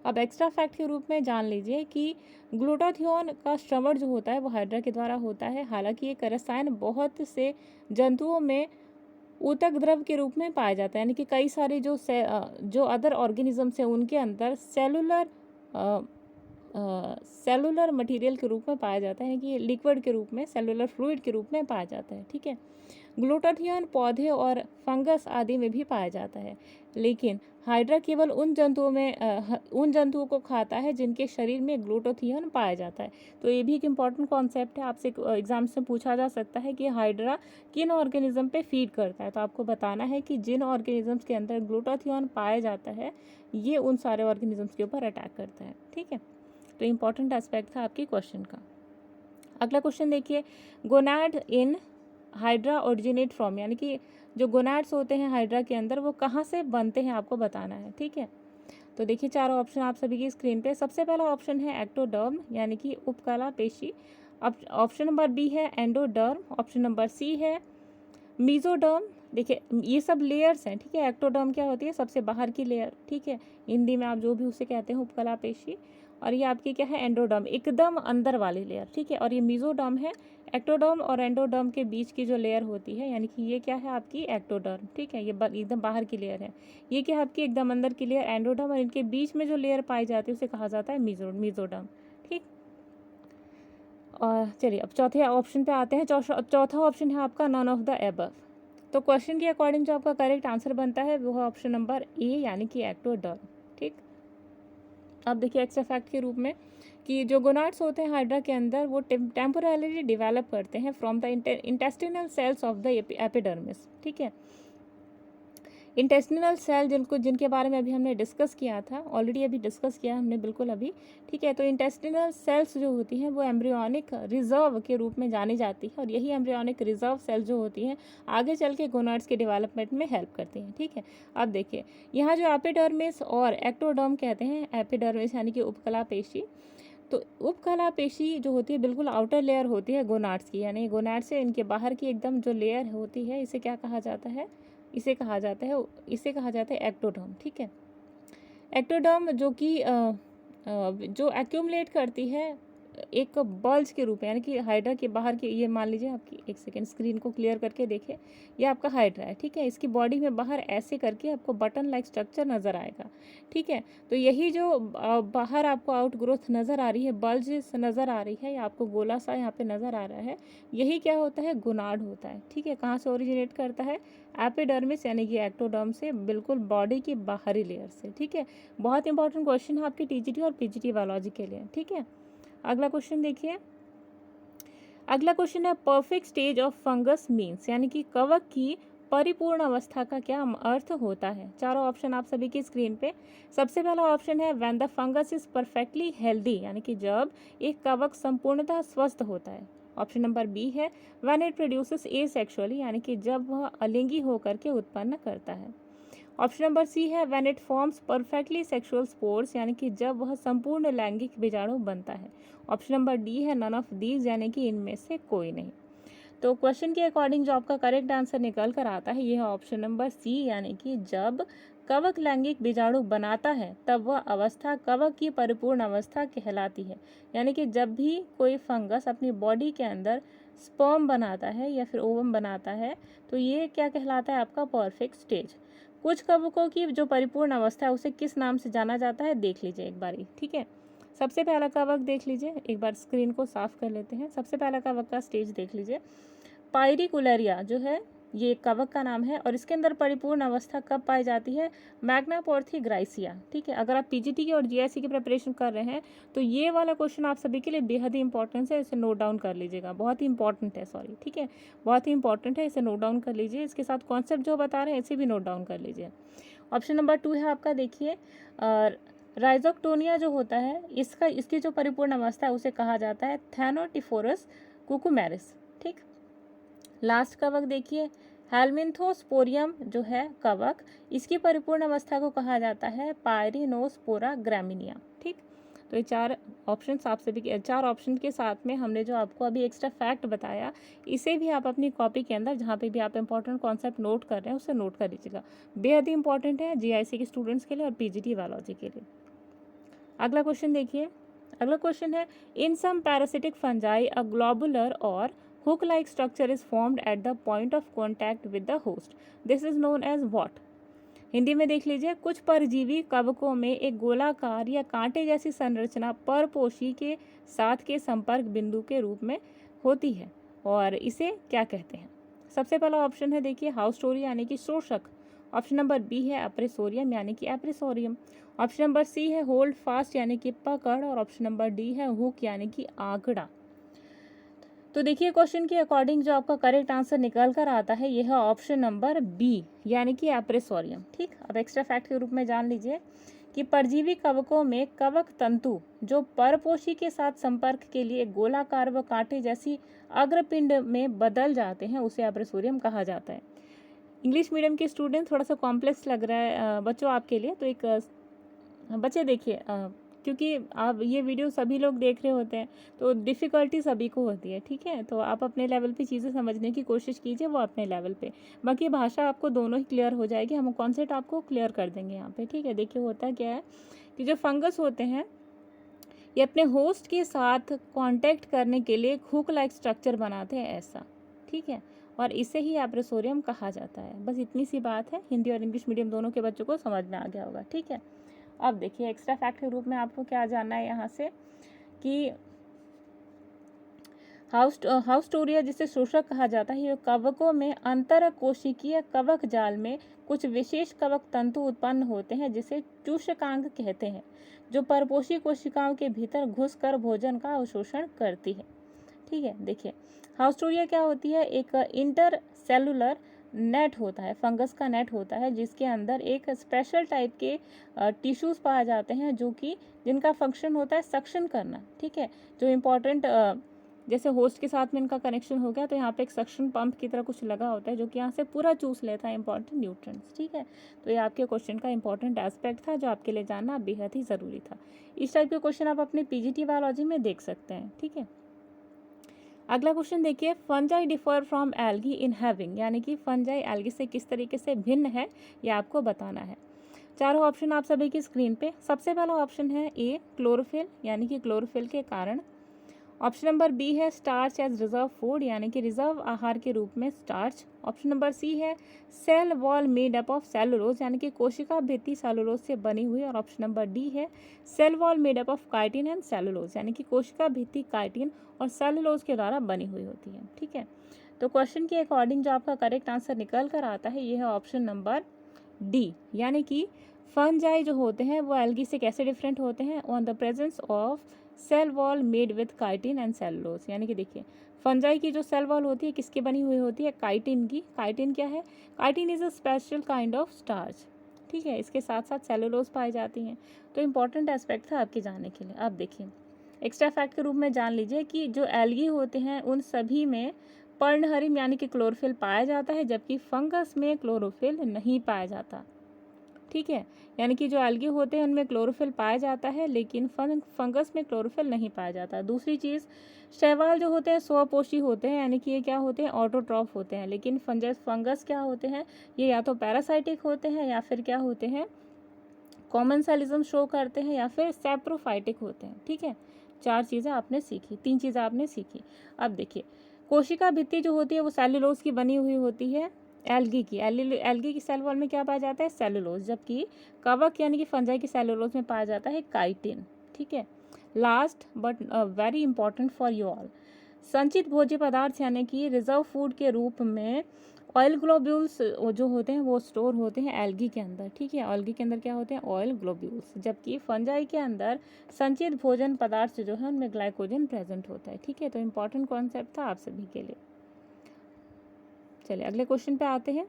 अब एक्स्ट्रा फैक्ट के रूप में जान लीजिए कि ग्लूटाथियोन का श्रवण जो होता है वो हाइड्रा के द्वारा होता है। हालांकि ये रसायन बहुत से जंतुओं में ऊतक द्रव के रूप में पाया जाता है, यानी कि कई सारे जो अदर ऑर्गेनिजम्स हैं उनके अंदर सेलुलर मटेरियल के रूप में पाया जाता है, यानी कि लिक्विड के रूप में, सेलुलर फ्लूइड के रूप में पाया जाता है। ठीक है, ग्लूटाथियोन पौधे और फंगस आदि में भी पाया जाता है, लेकिन हाइड्रा केवल उन जंतुओं को खाता है जिनके शरीर में ग्लूटाथियोन पाया जाता है। तो ये भी एक इम्पॉर्टेंट कॉन्सेप्ट है, आपसे एग्जाम से पूछा जा सकता है कि हाइड्रा किन ऑर्गेनिज्म पे फीड करता है। तो आपको बताना है कि जिन ऑर्गेनिजम्स के अंदर ग्लूटाथियोन पाया जाता है ये उन सारे ऑर्गेनिजम्स के ऊपर अटैक करता है। ठीक है, तो इम्पॉर्टेंट एस्पेक्ट था आपके क्वेश्चन का। अगला क्वेश्चन देखिए, gonad in hydra originate from, यानी कि जो गोनाड्स होते हैं हाइड्रा के अंदर वो कहाँ से बनते हैं आपको बताना है। ठीक है, तो देखिए चारों ऑप्शन आप सभी की स्क्रीन पे। सबसे पहला ऑप्शन है एक्टोडर्म यानी कि उपकला पेशी। अब ऑप्शन नंबर बी है एंडोडर्म। ऑप्शन नंबर सी है मीजोडर्म। देखिए ये सब लेयर्स हैं, ठीक है। एक्टोडर्म क्या होती है, सबसे बाहर की लेयर, ठीक है। हिंदी में आप जो भी उसे कहते हैं उपकला पेशी। और ये आपकी क्या है, एंडोडर्म, एकदम अंदर वाली लेयर, ठीक है। और ये मीजोडर्म है। एक्टोडर्म और एंडोडर्म के बीच की जो लेयर होती है, यानी कि ये क्या है आपकी एक्टोडर्म, ठीक है। ये एकदम बाहर की लेयर है। ये क्या है आपकी एकदम अंदर की लेयर एंडोडर्म, और इनके बीच में जो लेयर पाई जाती है उसे कहा जाता है मीजोडर्म, ठीक। और चलिए अब चौथे ऑप्शन पे आते हैं। चौथा ऑप्शन है आपका नन ऑफ द एबव। तो क्वेश्चन के अकॉर्डिंग जो आपका करेक्ट आंसर बनता है वो है ऑप्शन नंबर ए यानी कि एक्टोडर्म, ठीक। अब देखिए एक्स्ट्रा फैक्ट के रूप में कि जो गोनाड्स होते हैं हाइड्रा के अंदर वो टेम्पोरली डेवलप करते हैं from the interstitial cells of the epidermis, ठीक है। इंटेस्टिनल सेल जिनके बारे में अभी हमने डिस्कस किया था, ऑलरेडी अभी डिस्कस किया हमने बिल्कुल अभी, ठीक है। तो इंटेस्टिनल सेल्स जो होती हैं वो एम्ब्रियोनिक रिजर्व के रूप में जानी जाती है, और यही एम्ब्रियोनिक रिजर्व सेल जो होती हैं आगे चल के गोनाड्स के डेवलपमेंट में हेल्प करती हैं, ठीक है। अब देखिए यहाँ जो एपिडर्मिस और एक्टोडर्म कहते हैं, एपिडर्मिस यानी कि उपकला पेशी, तो उपकला पेशी जो होती है बिल्कुल आउटर लेयर होती है गोनाड्स की, यानी गोनाड से इनके बाहर की एकदम जो लेयर होती है इसे क्या कहा जाता है, इसे कहा जाता है एक्टोडर्म, ठीक है। एक्टोडर्म जो कि जो एक्यूमुलेट करती है एक बल्ज के रूप में, यानी कि हाइड्रा के बाहर की, ये मान लीजिए आपकी, एक सेकेंड स्क्रीन को क्लियर करके देखिए, ये आपका हाइड्रा है, ठीक है। इसकी बॉडी में बाहर ऐसे करके आपको बटन लाइक स्ट्रक्चर नज़र आएगा, ठीक है। तो यही जो बाहर आपको आउट ग्रोथ नज़र आ रही है, बल्ज नज़र आ रही है, या आपको गोला सा यहाँ पे नज़र आ रहा है, यही क्या होता है, गोनाड होता है, ठीक है। कहाँ से ओरिजिनेट करता है, एपिडर्मिस यानी कि एक्टोडर्म से, बिल्कुल बॉडी की बाहरी लेयर से, ठीक है। बहुत इंपॉर्टेंट क्वेश्चन है आपकी टीजीटी और पीजीटी बायोलॉजी के लिए, ठीक है। अगला क्वेश्चन देखिए। अगला क्वेश्चन है perfect stage of fungus means, यानी कि कवक की परिपूर्ण अवस्था का क्या अर्थ होता है। चारों ऑप्शन आप सभी की स्क्रीन पे। सबसे पहला ऑप्शन है when the fungus is perfectly healthy, यानी कि जब एक कवक संपूर्णतः स्वस्थ होता है। ऑप्शन नंबर बी है व्हेन इट प्रोड्यूसेस एसेक्सुअली, यानी कि जब वह अलिंगी होकर के उत्पन्न करता है। ऑप्शन नंबर सी है when it forms perfectly sexual spores, यानी कि जब वह संपूर्ण लैंगिक बीजाणु बनता है। ऑप्शन नंबर डी है नन ऑफ दीज, यानी कि इनमें से कोई नहीं। तो क्वेश्चन के अकॉर्डिंग जो आपका करेक्ट आंसर निकल कर आता है ये है ऑप्शन नंबर सी, यानी कि जब कवक लैंगिक बीजाणु बनाता है तब वह अवस्था कवक की परिपूर्ण अवस्था कहलाती है। यानी कि जब भी कोई फंगस अपनी बॉडी के अंदर स्पर्म बनाता है या फिर ओवम बनाता है तो ये क्या कहलाता है, आपका परफेक्ट स्टेज। कुछ कवकों की जो परिपूर्ण अवस्था है उसे किस नाम से जाना जाता है, देख लीजिए एक बारी, ठीक है। सबसे पहला कवक देख लीजिए, एक बार स्क्रीन को साफ कर लेते हैं। सबसे पहला कवक का स्टेज देख लीजिए, पायरिकुलरिया जो है ये कवक का नाम है, और इसके अंदर परिपूर्ण अवस्था कब पाई जाती है, मैग्नापोर्थी ग्राइसिया, ठीक है। अगर आप पीजीटी की और जीआईसी की प्रिपरेशन कर रहे हैं तो ये वाला क्वेश्चन आप सभी के लिए बेहद ही इंपॉर्टेंट है, इसे नोट डाउन कर लीजिएगा, बहुत ही इंपॉर्टेंट है, सॉरी, ठीक है, बहुत ही इंपॉर्टेंट है, इसे नोट डाउन कर लीजिए। इसके साथ कॉन्सेप्ट जो बता रहे हैं इसे भी नोट डाउन कर लीजिए। ऑप्शन नंबर 2 है आपका, देखिए राइजोक्टोनिया जो होता है इसकी जो परिपूर्ण अवस्था है उसे कहा जाता है थैनोटिफोरस कुकुमेरिस, ठीक। लास्ट कवक देखिए हेलमिन्थोस्पोरियम जो है कवक, इसकी परिपूर्ण अवस्था को कहा जाता है पायरिनोस्पोरा ग्रामिनिया, ठीक। तो ये चार ऑप्शन आप सभी के, चार ऑप्शन के साथ में हमने जो आपको अभी एक्स्ट्रा फैक्ट बताया इसे भी आप अपनी कॉपी के अंदर जहाँ पे भी आप इंपॉर्टेंट कॉन्सेप्ट नोट कर रहे हैं उसे नोट कर लीजिएगा, बेहद ही इंपॉर्टेंट है जीआईसी के स्टूडेंट्स के लिए और पीजीटी बायोलॉजी के लिए। अगला क्वेश्चन देखिए। अगला क्वेश्चन है इन सम पैरासिटिक फंजाई अ ग्लोबुलर और hook like structure is formed at the point of contact with the host. This is known as what? Hindi में देख लीजिए, कुछ परजीवी कवकों में एक गोलाकार या कांटे जैसी संरचना परपोषी के साथ के संपर्क बिंदु के रूप में होती है और इसे क्या कहते हैं। सबसे पहला ऑप्शन है देखिए हाउस्टोरी यानी कि शोषक। ऑप्शन नंबर बी है अप्रेसोरियम यानी कि एप्रेसोरियम। ऑप्शन नंबर सी है होल्ड फास्ट यानी कि पकड़, और ऑप्शन नंबर डी है हुक यानी कि आंकड़ा। तो देखिए क्वेश्चन के अकॉर्डिंग जो आपका करेक्ट आंसर निकल कर आता है यह है ऑप्शन नंबर बी यानी कि एप्रेसोरियम, ठीक। अब एक्स्ट्रा फैक्ट के रूप में जान लीजिए कि परजीवी कवकों में कवक तंतु जो परपोषी के साथ संपर्क के लिए गोलाकार व कांटे जैसी अग्रपिंड में बदल जाते हैं उसे एप्रेसोरियम कहा जाता है। इंग्लिश मीडियम के स्टूडेंट थोड़ा सा कॉम्प्लेक्स लग रहा है बच्चों आपके लिए, तो एक बच्चे देखिए क्योंकि आप ये वीडियो सभी लोग देख रहे होते हैं तो डिफ़िकल्टी सभी को होती है, ठीक है। तो आप अपने लेवल पे चीज़ें समझने की कोशिश कीजिए, वो अपने लेवल पे। बाकी भाषा आपको दोनों ही क्लियर हो जाएगी, हम कॉन्सेप्ट आपको क्लियर कर देंगे यहाँ पे, ठीक है। देखिए होता क्या है कि जो फंगस होते हैं ये अपने होस्ट के साथ कांटेक्ट करने के लिए हुक लाइक स्ट्रक्चर बनाते हैं ऐसा, ठीक है। और इसे ही एब्रोसोरियम कहा जाता है। बस इतनी सी बात है, हिंदी और इंग्लिश मीडियम दोनों के बच्चों को समझ में आ गया होगा, ठीक है। अब देखिए एक्स्ट्रा फैक्ट के रूप में आपको क्या जानना है यहाँ से कि हाउस्टोरिया जिसे शोषक कहा जाता है, ये कवकों में अंतर कोशिकीय कवक जाल में कुछ विशेष कवक तंतु उत्पन्न होते हैं जिसे चूषकांग कहते हैं, जो परपोषी कोशिकाओं के भीतर घुसकर भोजन का अवशोषण करती है, ठीक है। देखिए हाउस्टोरिया क्या होती है, एक इंटर सेलुलर नेट होता है, फंगस का नेट होता है जिसके अंदर एक स्पेशल टाइप के टिश्यूज पाए जाते हैं जो कि जिनका फंक्शन होता है सक्शन करना, ठीक है। जो इम्पोर्टेंट जैसे होस्ट के साथ में इनका कनेक्शन हो गया तो यहाँ पे एक सक्शन पंप की तरह कुछ लगा होता है जो कि यहाँ से पूरा चूस लेता है इंपॉर्टेंट न्यूट्रिएंट्स, ठीक है। तो ये आपके क्वेश्चन का इंपॉर्टेंट एस्पेक्ट था जो आपके लिए जानना बेहद ही ज़रूरी था। इस टाइप के क्वेश्चन आप अपने पीजीटी बायोलॉजी में देख सकते हैं, ठीक है। अगला क्वेश्चन देखिए, fungi differ from algae in having, यानी कि फंजाई एल्गी से किस तरीके से भिन्न है ये आपको बताना है। चारों ऑप्शन आप सभी की स्क्रीन पे। सबसे पहला ऑप्शन है ए क्लोरोफिल, यानी कि क्लोरोफिल के कारण। ऑप्शन नंबर बी है स्टार्च एज रिजर्व फूड, यानी कि रिजर्व आहार के रूप में स्टार्च। ऑप्शन नंबर सी है cell wall made up of cellulose, यानी कि कोशिका भित्ति सेलुलोज से बनी हुई। और ऑप्शन नंबर डी है cell wall made up of chitin and cellulose, यानी कि कोशिका भित्ति काइटिन और सेलुलोज के द्वारा बनी हुई होती है, ठीक है। तो क्वेश्चन के अकॉर्डिंग जो आपका करेक्ट आंसर निकल कर आता है ये है ऑप्शन नंबर डी, यानी कि फंजाई जो होते हैं वो एल्गी से कैसे डिफरेंट होते हैं, on the presence of cell wall made with chitin and cellulose. यानी कि देखिए फंजाई की जो सेल वॉल होती है किसकी बनी हुई होती है, काइटिन की। काइटिन क्या है, chitin is a special kind of starch, ठीक है। इसके साथ साथ सेलुलोज पाई जाती हैं। तो इंपॉर्टेंट एस्पेक्ट था आपके जानने के लिए। आप देखिए एक्स्ट्रा फैक्ट के रूप में जान लीजिए कि जो एल्गी होते हैं उन सभी में पर्णहरिम यानी कि क्लोरोफिल पाया जाता है, जबकि फंगस में क्लोरोफिल नहीं पाया जाता, ठीक है। यानी कि जो एल्गी होते हैं उनमें क्लोरोफिल पाया जाता है लेकिन फंगस में क्लोरोफिल नहीं पाया जाता। दूसरी चीज़, शैवाल जो होते हैं स्वपोषी होते हैं, यानी कि ये क्या होते हैं, ऑटोट्रॉफ होते हैं। लेकिन फंगस क्या होते हैं, ये या तो पैरासाइटिक होते हैं या फिर क्या होते हैं, कॉमनसेलिज्म शो करते हैं या फिर सैप्रोफाइटिक होते हैं, ठीक है। चार चीज़ें आपने सीखी, तीन चीज़ें आपने सीखी। अब देखिए कोशिका भित्ति जो होती है वो सेलुलोज की बनी हुई होती है, एल्गी की। एल्गी की सेल वॉल में क्या पाया जाता है, सेलुलोज, जबकि कवक यानी कि फंजाई की सेलुलोज में पाया जाता है काइटिन, ठीक है। Last but very important for you all, संचित भोज्य पदार्थ यानी कि रिजर्व फूड के रूप में ऑयल ग्लोब्यूल्स जो होते हैं वो स्टोर होते हैं एल्गी के अंदर, ठीक है। एल्गी के अंदर क्या होते हैं, ऑयल ग्लोब्यूल्स, जबकि फंजाई के अंदर संचित भोजन पदार्थ जो है उनमें ग्लाइकोजन प्रेजेंट होता है, ठीक है। तो इंपॉर्टेंट कॉन्सेप्ट था आप सभी के लिए। चलिए अगले क्वेश्चन पे आते हैं।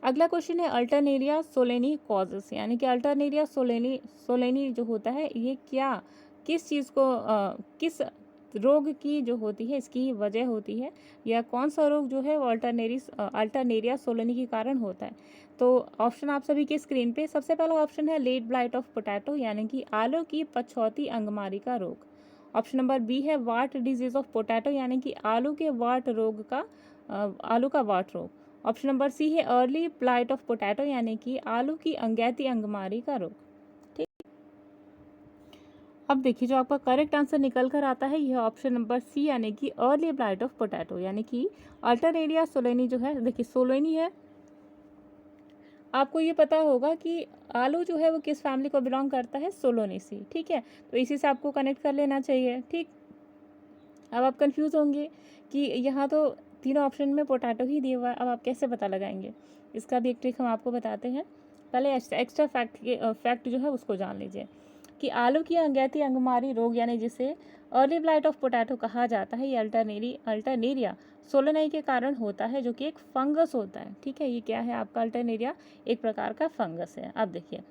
अगला क्वेश्चन है अल्टरनेरिया सोलेनी कॉजेस, यानी कि अल्टरनेरिया सोलेनी जो होता है ये क्या, किस चीज़ को किस रोग की जो होती है इसकी वजह होती है, या कौन सा रोग जो है वो अल्टरनेरिया सोलेनी के कारण होता है। तो ऑप्शन आप सभी के स्क्रीन पे। सबसे पहला ऑप्शन है लेट ब्लाइट ऑफ पोटैटो, यानी कि आलू की पछौती अंगमारी का रोग। ऑप्शन नंबर बी है वाट डिजीज ऑफ पोटैटो, यानी कि आलू के वाट रोग का आलू का वाट रोग। ऑप्शन नंबर सी है अर्ली ब्लाइट ऑफ पोटैटो, यानी कि आलू की अंगैती अंगमारी का रोग, ठीक। अब देखिए जो आपका करेक्ट आंसर निकल कर आता है यह ऑप्शन नंबर सी, यानी कि अर्ली ब्लाइट ऑफ पोटैटो, यानी कि अल्टरनेरिया सोलेनी जो है, देखिए सोलेनी है, आपको ये पता होगा कि आलू जो है वो किस फैमिली को बिलोंग करता है, सोलोनेसी, ठीक है। तो इसी से आपको कनेक्ट कर लेना चाहिए, ठीक। अब आप कंफ्यूज होंगे कि यहाँ तो तीनों ऑप्शन में पोटैटो ही दिया हुआ है, अब आप कैसे पता लगाएंगे, इसका भी एक ट्रिक हम आपको बताते हैं। पहले एक्स्ट्रा फैक्ट जो है उसको जान लीजिए कि आलू की अंगैती अंगमारी रोग, यानी जिसे अर्ली ब्लाइट ऑफ पोटैटो कहा जाता है, ये अल्टरनेरिया सोलेनाई के कारण होता है, जो कि एक फंगस होता है, ठीक है। ये क्या है आपका, अल्टरनेरिया एक प्रकार का फंगस है। अब देखिए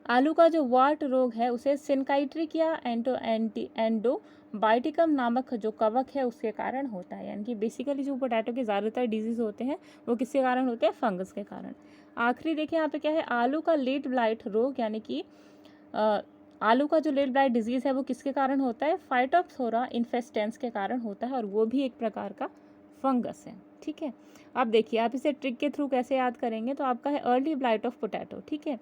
आलू का जो वाट रोग है उसे सिनकाइट्रिक या एंडोबाइटिकम नामक जो कवक है उसके कारण होता है। यानी कि बेसिकली जो पोटैटो के ज़्यादातर डिजीज़ होते हैं वो किसके कारण होते हैं? फंगस के कारण। आखिरी देखिए यहाँ पे क्या है, आलू का लेट ब्लाइट रोग, यानी कि आलू का जो लेट ब्लाइट डिजीज़ है वो किसके कारण होता है? फाइटोप्थोरा इन्फेस्टेंस के कारण होता है और वो भी एक प्रकार का फंगस है। ठीक है, अब देखिए आप इसे ट्रिक के थ्रू कैसे याद करेंगे। तो आपका है अर्ली ब्लाइट ऑफ पोटैटो। ठीक है,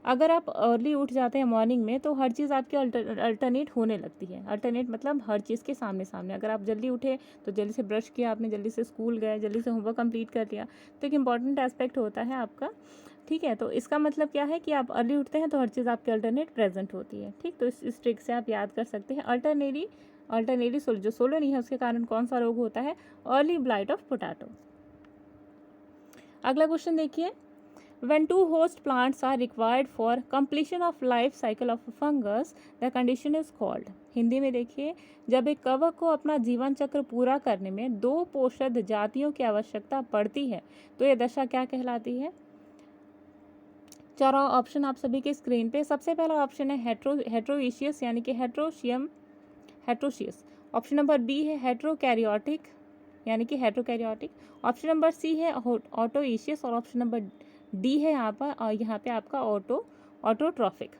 अगर आप अर्ली उठ जाते हैं मॉर्निंग में तो हर चीज़ आपकी अल्टरनेट होने लगती है। अल्टरनेट मतलब हर चीज़ के सामने सामने। अगर आप जल्दी उठे तो जल्दी से ब्रश किया आपने, जल्दी से स्कूल गए, जल्दी से होमवर्क कंप्लीट कर लिया, तो एक इंपॉर्टेंट एस्पेक्ट होता है आपका। ठीक है, तो इसका मतलब क्या है कि आप अर्ली उठते हैं तो हर चीज़ आपकी अल्टरनेट प्रेजेंट होती है। ठीक, तो इस ट्रिक से आप याद कर सकते हैं। अल्टरनेरी जो सोलो नहीं है उसके कारण कौन सा रोग होता है? Early blight of potato. अगला क्वेश्चन देखिए, when two host plants are required for completion of life cycle of a fungus, the condition is called। Hindi में देखिए, जब एक कवक को अपना जीवन चक्र पूरा करने में दो पोषक जातियों की आवश्यकता पड़ती है तो ये दशा क्या कहलाती है? चारों ऑप्शन आप सभी के स्क्रीन पे। सबसे पहला ऑप्शन है हेट्रोइशियस यानी कि हेट्रोशियस। ऑप्शन नंबर बी है हेट्रोकैरियोटिक यानी कि हेट्रोकैरियोटिक। ऑप्शन नंबर सी है ऑटोइशियस और ऑप्शन नंबर डी है यहाँ पे आपका ऑटोट्रॉफिक।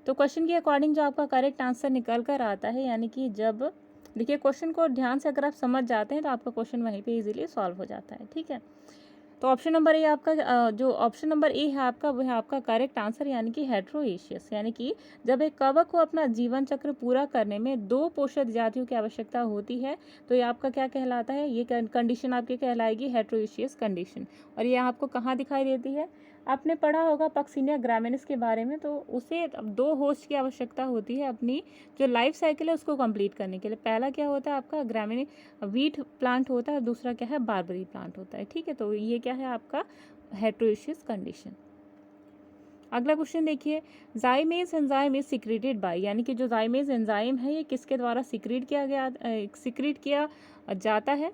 तो क्वेश्चन के अकॉर्डिंग जो आपका करेक्ट आंसर निकल कर आता है, यानी कि जब देखिए क्वेश्चन को ध्यान से अगर आप समझ जाते हैं तो आपका क्वेश्चन वहीं पे इजीली सॉल्व हो जाता है। ठीक है, तो ऑप्शन नंबर ए आपका जो ऑप्शन नंबर ए है आपका वो है आपका करेक्ट आंसर, यानी कि हेट्रोएशियस। यानी कि जब एक कवक को अपना जीवन चक्र पूरा करने में दो पोषक जातियों की आवश्यकता होती है तो ये आपका क्या कहलाता है? ये कंडीशन आपकी कहलाएगी हेट्रोएशियस कंडीशन। और ये आपको कहाँ दिखाई देती है? आपने पढ़ा होगा पक्सिनिया ग्रामिनिस के बारे में। तो उसे अब दो होस्ट की आवश्यकता होती है अपनी जो लाइफ साइकिल है उसको कंप्लीट करने के लिए। पहला क्या होता है आपका? ग्रामिनी वीट प्लांट होता है और दूसरा क्या है? बारबरी प्लांट होता है। ठीक है, तो ये क्या है आपका? हेट्रोइशियस कंडीशन। अगला क्वेश्चन देखिए, जाइमेज एंजाइम इज सिक्रेटेड बाय, यानी कि जो जाइमेज एंजाइम है ये किसके द्वारा सिक्रेट किया जाता है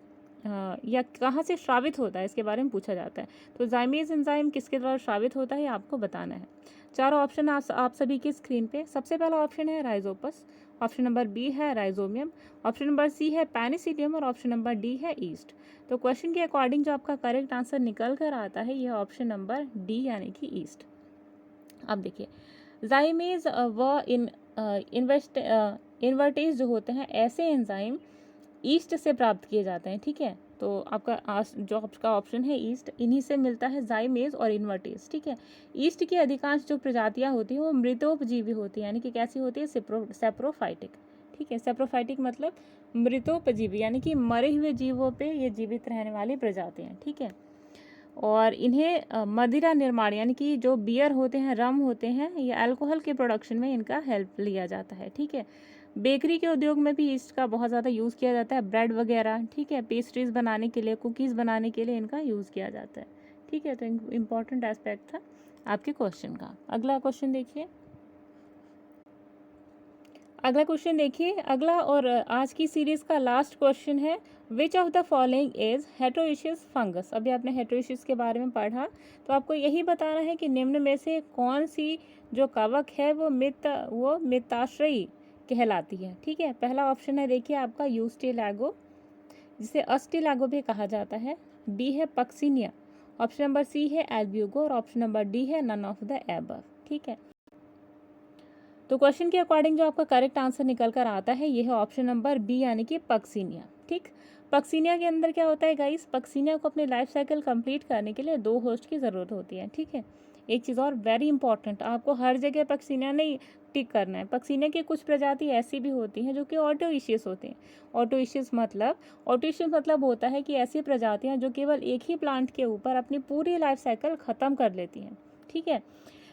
या कहाँ से स्रावित होता है, इसके बारे में पूछा जाता है। तो जाइमेज एंजाइम किसके द्वारा स्रावित होता है आपको बताना है। चारों ऑप्शन आप सभी की स्क्रीन पे। सबसे पहला ऑप्शन है राइजोपस, ऑप्शन नंबर बी है राइजोमियम, ऑप्शन नंबर सी है पेनिसिलियम और ऑप्शन नंबर डी है ईस्ट। तो क्वेश्चन के अकॉर्डिंग जो आपका करेक्ट आंसर निकल कर आता है यह ऑप्शन नंबर डी यानी कि ईस्ट। अब देखिए, जाइमेज व इन्वर्टेज जो होते हैं ऐसे एंजाइम ईस्ट से प्राप्त किए जाते हैं। ठीक है, तो आपका जो आपका ऑप्शन है ईस्ट, इन्हीं से मिलता है जाइमेज और इन्वर्टेज। ठीक है, ईस्ट की अधिकांश जो प्रजातियां होती हैं वो मृतोपजीवी होती है, यानी कि कैसी होती है? सेप्रोफाइटिक। ठीक है, सेप्रोफाइटिक मतलब मृतोपजीवी, यानी कि मरे हुए जीवों पे ये जीवित रहने वाली प्रजातियां। ठीक है, और इन्हें मदिरा निर्माण यानी कि जो बियर होते हैं, रम होते हैं, ये अल्कोहल के प्रोडक्शन में इनका हेल्प लिया जाता है। ठीक है, बेकरी के उद्योग में भी ईस्ट का बहुत ज़्यादा यूज़ किया जाता है, ब्रेड वगैरह। ठीक है, पेस्ट्रीज बनाने के लिए, कुकीज़ बनाने के लिए इनका यूज़ किया जाता है। ठीक है, तो इम्पॉर्टेंट एस्पेक्ट था आपके क्वेश्चन का। अगला क्वेश्चन देखिए, अगला और आज की सीरीज़ का लास्ट क्वेश्चन है, which of the following is heteroecious fungus. अभी आपने हेट्रोइशियस के बारे में पढ़ा, तो आपको यही बताना है कि निम्न में से कौन सी जो कवक है वो मिताश्रयी कहलाती है। ठीक है, पहला ऑप्शन है देखिए आपका यूस्टिलागो, जिसे अस्टिलागो भी कहा जाता है। बी है पक्सिनिया, ऑप्शन नंबर सी है एल्ब्यूगो और ऑप्शन नंबर डी है नन ऑफ द एबव। ठीक है, तो क्वेश्चन के अकॉर्डिंग जो आपका करेक्ट आंसर निकल कर आता है ये है ऑप्शन नंबर बी यानी कि पक्सिनिया। ठीक, पक्सिनिया के अंदर क्या होता है गाइस? पक्सिनिया को अपने लाइफ साइकिल कंप्लीट करने के लिए दो होस्ट की ज़रूरत होती है। ठीक है, एक चीज़ और वेरी इंपॉर्टेंट, आपको हर जगह पक्सिनिया नहीं टिक करना है। पक्सिनिया की कुछ प्रजाति ऐसी भी होती हैं जो कि ऑटोइशियस होते हैं। ऑटोइशियस मतलब होता है कि ऐसी प्रजातियाँ जो केवल एक ही प्लांट के ऊपर अपनी पूरी लाइफ साइकिल ख़त्म कर लेती हैं। ठीक है,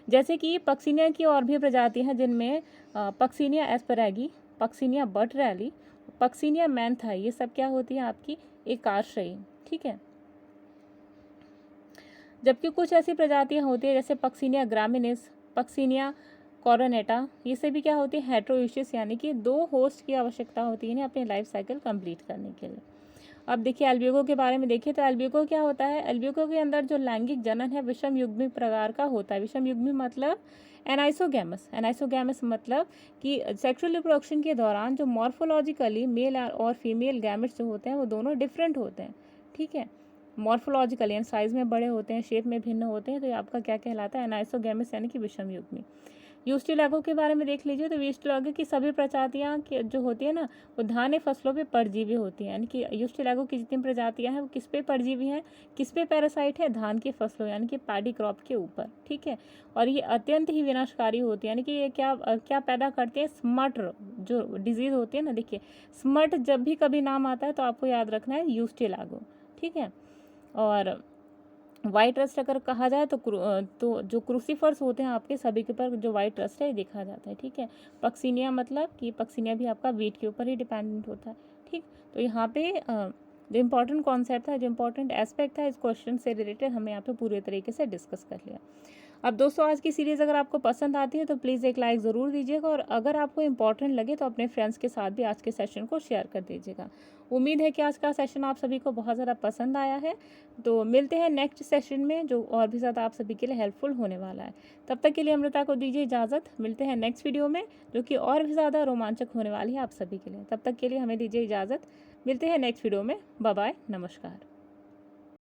जैसे कि पक्सिनिया की और भी प्रजाति हैं जिनमें पक्सिनिया एस्पैरागी, पक्सिनिया बटरैली, पक्सिनिया मैंथा, ये सब क्या होती है आपकी? एक आश्रयी। ठीक है, जबकि कुछ ऐसी प्रजातियां होती है जैसे पक्सिनिया ग्रामिनिस, पक्सिनिया कोरोनेटा, ये सभी क्या होती है? हेट्रोइशियस, यानी कि दो होस्ट की आवश्यकता होती है इन्हें अपनी लाइफ साइकिल कंप्लीट करने के लिए। अब देखिए एल्ब्यूको के बारे में देखिए तो एल्ब्यूको क्या होता है, एल्ब्यूको के अंदर जो लैंगिक जनन है विषम युग्मी प्रकार का होता है। विषम युग्मी मतलब एनाइसोगैमस, एनाइसोगैमस मतलब कि सेक्सुअल रिप्रोडक्शन के दौरान जो मॉर्फोलॉजिकली मेल और फीमेल गैमेट्स जो होते हैं वो दोनों डिफरेंट होते हैं, ठीक है। मॉर्फोलॉजिकली यानी साइज में बड़े होते हैं, शेप में भिन्न होते हैं, तो ये आपका क्या कहलाता है, एनाइसोगैमस यानी कि विषम युग्मी। यूस्टिलागो के बारे में देख लीजिए तो यूस्टिलागो की सभी प्रजातियां जो होती है ना वो धान्य फसलों पे परजीवी होती हैं, यानी कि यूस्टिलागो की जितनी प्रजातियां हैं वो किस पे परजीवी हैं, किस पे पैरासाइट है, धान की फसलों यानी कि पैडी क्रॉप के ऊपर, ठीक है। और ये अत्यंत ही विनाशकारी होती है, यानी कि ये क्या पैदा करते हैं, स्मट जो डिजीज होती है ना, देखिए स्मट जब भी कभी नाम आता है तो आपको याद रखना है यूस्टिलागो, ठीक है। और वाइट रस्ट अगर कहा जाए तो जो क्रूसीफर्स होते हैं आपके सभी के ऊपर जो वाइट रस्ट है ये देखा जाता है, ठीक है। पक्सिनिया मतलब कि पक्सिनिया भी आपका वीट के ऊपर ही डिपेंडेंट होता है, ठीक। तो यहाँ पे जो इम्पोर्टेंट कॉन्सेप्ट था, जो इम्पोर्टेंट एस्पेक्ट था इस क्वेश्चन से रिलेटेड हमने यहाँ पे पूरे तरीके से डिस्कस कर लिया। अब दोस्तों आज की सीरीज़ अगर आपको पसंद आती है तो प्लीज़ एक लाइक ज़रूर दीजिएगा, और अगर आपको इम्पॉर्टेंट लगे तो अपने फ्रेंड्स के साथ भी आज के सेशन को शेयर कर दीजिएगा। उम्मीद है कि आज का सेशन आप सभी को बहुत ज़्यादा पसंद आया है। तो मिलते हैं नेक्स्ट सेशन में जो और भी ज़्यादा आप सभी के लिए हेल्पफुल होने वाला है। तब तक के लिए अमृता को दीजिए इजाज़त, मिलते हैं नेक्स्ट वीडियो में जो कि और भी ज़्यादा रोमांचक होने वाली है आप सभी के लिए। तब तक के लिए हमें दीजिए इजाज़त, मिलते हैं नेक्स्ट वीडियो में। बाय बाय, नमस्कार।